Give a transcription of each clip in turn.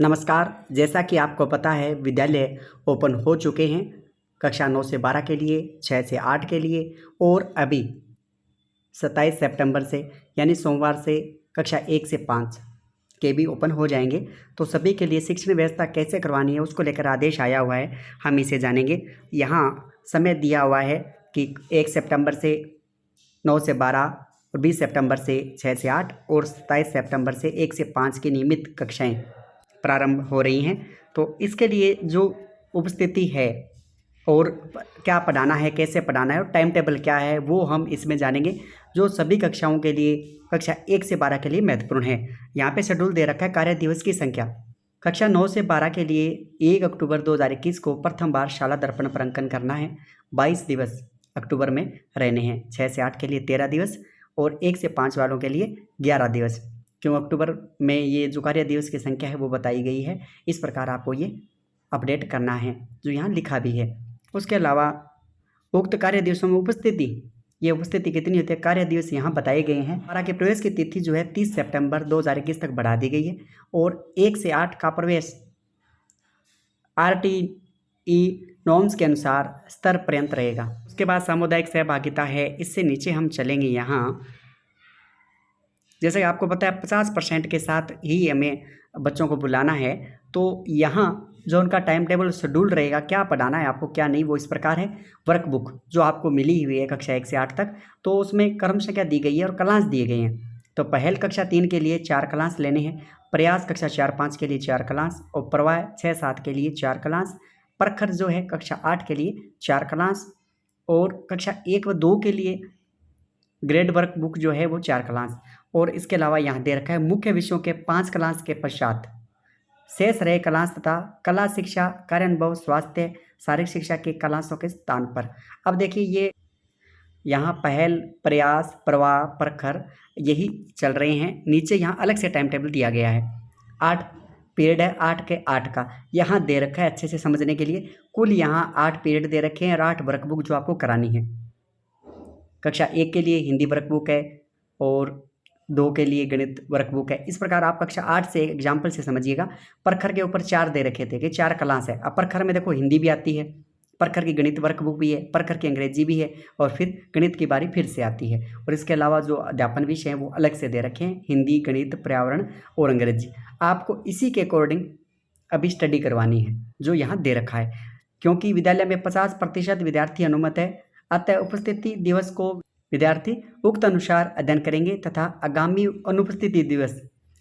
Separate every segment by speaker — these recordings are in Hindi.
Speaker 1: नमस्कार। जैसा कि आपको पता है विद्यालय ओपन हो चुके हैं कक्षा 9 से 12 के लिए, 6 से 8 के लिए और अभी 27 सितंबर से यानी सोमवार से कक्षा 1 से 5 के भी ओपन हो जाएंगे। तो सभी के लिए शिक्षण व्यवस्था कैसे करवानी है उसको लेकर आदेश आया हुआ है, हम इसे जानेंगे। यहाँ समय दिया हुआ है कि 1 सितंबर से 9 से 12 और 20 सितंबर से 6 से 8 और 27 सितंबर से 1 से 5 की नियमित कक्षाएं प्रारंभ हो रही हैं। तो इसके लिए जो उपस्थिति है और क्या पढ़ाना है, कैसे पढ़ाना है और टाइम टेबल क्या है वो हम इसमें जानेंगे, जो सभी कक्षाओं के लिए कक्षा 1 से 12 के लिए महत्वपूर्ण है। यहाँ पे शेड्यूल दे रखा है कार्य दिवस की संख्या। कक्षा 9 से 12 के लिए 1 अक्टूबर 2021 को प्रथम बार शाला दर्पण पर अंकन करना है। 22 दिवस अक्टूबर में रहने हैं। 6 से 8 के लिए 13 दिवस और 1 से 5 वालों के लिए 11 दिवस। क्यों अक्टूबर में ये जो कार्य दिवस की संख्या है वो बताई गई है। इस प्रकार आपको ये अपडेट करना है जो यहाँ लिखा भी है। उसके अलावा उक्त कार्य दिवसों में उपस्थिति, ये उपस्थिति कितनी होती है, कार्य दिवस यहाँ बताए गए हैं। 12 के प्रवेश की तिथि जो है 30 सितंबर 2021 तक बढ़ा दी गई है और 1 से 8 का प्रवेश RTE नॉर्म्स के अनुसार स्तर पर्यंत रहेगा। उसके बाद सामुदायिक सहभागिता है, इससे नीचे हम चलेंगे। यहाँ जैसे कि आपको पता है 50% के साथ ही हमें बच्चों को बुलाना है। तो यहाँ जो उनका टाइम टेबल शेड्यूल रहेगा, क्या पढ़ाना है आपको क्या नहीं, वो इस प्रकार है। वर्कबुक जो आपको मिली हुई है कक्षा 1 से 8 तक, तो उसमें क्रम संख्या दी गई है और क्लास दिए गए हैं। तो पहल कक्षा 3 के लिए 4 क्लास लेने हैं, प्रयास कक्षा 4-5 के लिए 4 क्लास और प्रवाह 6-7 के लिए 4 क्लास, प्रखर जो है कक्षा 8 के लिए 4 क्लास और कक्षा 1 व 2 के लिए ग्रेड वर्क बुक जो है वो 4 क्लास। और इसके अलावा यहाँ दे रखा है मुख्य विषयों के 5 क्लास के पश्चात शेष रहे क्लास तथा कला शिक्षा, कार्यानुभव, स्वास्थ्य, शारीरिक शिक्षा के क्लासों के स्थान पर। अब देखिए ये यहाँ पहल, प्रयास, प्रवाह, प्रखर यही चल रहे हैं। नीचे यहाँ अलग से टाइम टेबल दिया गया है। 8 पीरियड है, 8 के 8 का यहाँ दे रखा है अच्छे से समझने के लिए। कुल यहाँ 8 पीरियड दे रखे हैं और 8 वर्कबुक जो आपको करानी है। कक्षा 1 के लिए हिंदी वर्कबुक है और 2 के लिए गणित वर्कबुक है। इस प्रकार आप कक्षा 8 से एग्जाम्पल से समझिएगा। प्रखर के ऊपर 4 दे रखे थे कि 4 क्लास है। अब प्रखर में देखो हिंदी भी आती है, प्रखर की गणित वर्कबुक भी है, प्रखर की अंग्रेजी भी है और फिर गणित की बारी फिर से आती है। और इसके अलावा जो अध्यापन विषय हैं वो अलग से दे रखे हैं, हिंदी, गणित, पर्यावरण और अंग्रेजी। आपको इसी के अकॉर्डिंग अभी स्टडी करवानी है जो यहाँ दे रखा है। क्योंकि विद्यालय में 50% विद्यार्थी अनुमत है, अतः उपस्थिति दिवस को विद्यार्थी उक्त अनुसार अध्ययन करेंगे तथा आगामी अनुपस्थिति दिवस,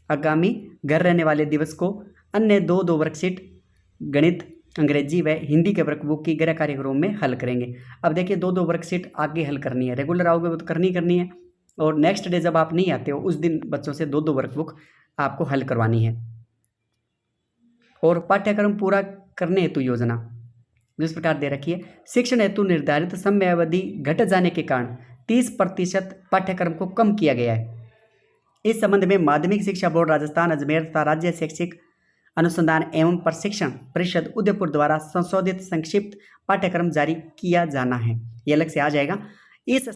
Speaker 1: आगामी घर रहने वाले दिवस को अन्य 2 वर्कशीट गणित, अंग्रेजी व हिंदी के वर्कबुक की गृह कार्यक्रम में हल करेंगे। अब देखिए 2 वर्कशीट आगे हल करनी है, रेगुलर आओगे वो तो करनी है और नेक्स्ट डे जब आप नहीं आते हो उस दिन बच्चों से 2 वर्कबुक आपको हल करवानी है। और पाठ्यक्रम पूरा करने हेतु योजना जिस प्रकार दे रखी है, शिक्षण हेतु निर्धारित समयावधि घट जाने के कारण 30% पाठ्यक्रम को कम किया गया है। इस संबंध में माध्यमिक शिक्षा बोर्ड राजस्थान अजमेर तथा राज्य शैक्षिक अनुसंधान एवं प्रशिक्षण परिषद उदयपुर द्वारा संशोधित संक्षिप्त पाठ्यक्रम जारी किया जाना है। ये अलग से आ जाएगा। इस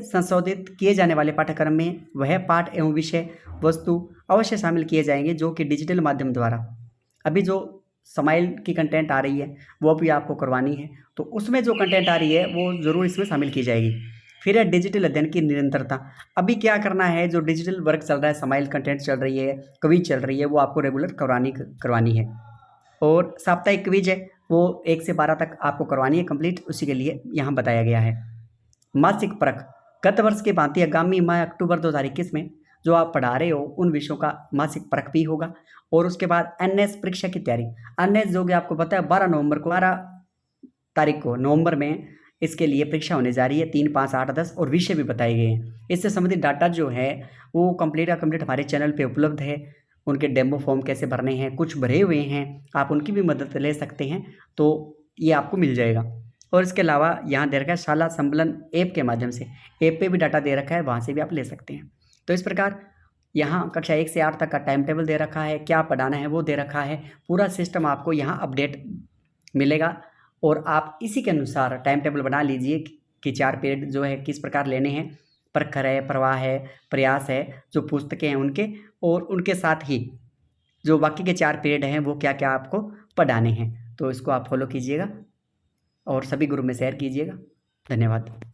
Speaker 1: संशोधित किए जाने वाले पाठ्यक्रम में वह पाठ एवं विषय वस्तु अवश्य शामिल किए जाएंगे जो कि डिजिटल माध्यम द्वारा, अभी जो स्माइल की कंटेंट आ रही है वो भी आपको करवानी है, तो उसमें जो कंटेंट आ रही है वो ज़रूर इसमें शामिल की जाएगी। फिर है डिजिटल अध्ययन की निरंतरता। अभी क्या करना है, जो डिजिटल वर्क चल रहा है, स्माइल कंटेंट चल रही है, क्विज चल रही है, वो आपको रेगुलर करवानी है। और साप्ताहिक क्विज है वो 1 से 12 तक आपको करवानी है कंप्लीट, उसी के लिए यहाँ बताया गया है। मासिक परख, गत वर्ष के भांति आगामी माह अक्टूबर 2021 में जो आप पढ़ा रहे हो उन विषयों का मासिक परख भी होगा। और उसके बाद NS परीक्षा की तैयारी, NS जो कि आपको पता है 12 तारीख को नवंबर में इसके लिए परीक्षा होने जा रही है। 3, 5, 8, 10 और विषय भी बताए गए हैं। इससे संबंधित डाटा जो है वो कंप्लीट हमारे चैनल पे उपलब्ध है। उनके डेमो फॉर्म कैसे भरने हैं, कुछ भरे हुए हैं, आप उनकी भी मदद ले सकते हैं, तो ये आपको मिल जाएगा। और इसके अलावा यहाँ दे रखा है शाला संबलन ऐप के माध्यम से, ऐप पे भी डाटा दे रखा है, वहाँ से भी आप ले सकते हैं। तो इस प्रकार यहाँ कक्षा 1 से 8 तक का टाइम टेबल दे रखा है, क्या पढ़ाना है वो दे रखा है, पूरा सिस्टम आपको यहाँ अपडेट मिलेगा। और आप इसी के अनुसार टाइम टेबल बना लीजिए कि 4 पीरियड जो है किस प्रकार लेने हैं, प्रखर है, प्रवाह है, प्रयास है, जो पुस्तकें हैं उनके, और उनके साथ ही जो बाकी के 4 पीरियड हैं वो क्या क्या आपको पढ़ाने हैं। तो इसको आप फॉलो कीजिएगा और सभी ग्रुप में शेयर कीजिएगा। धन्यवाद।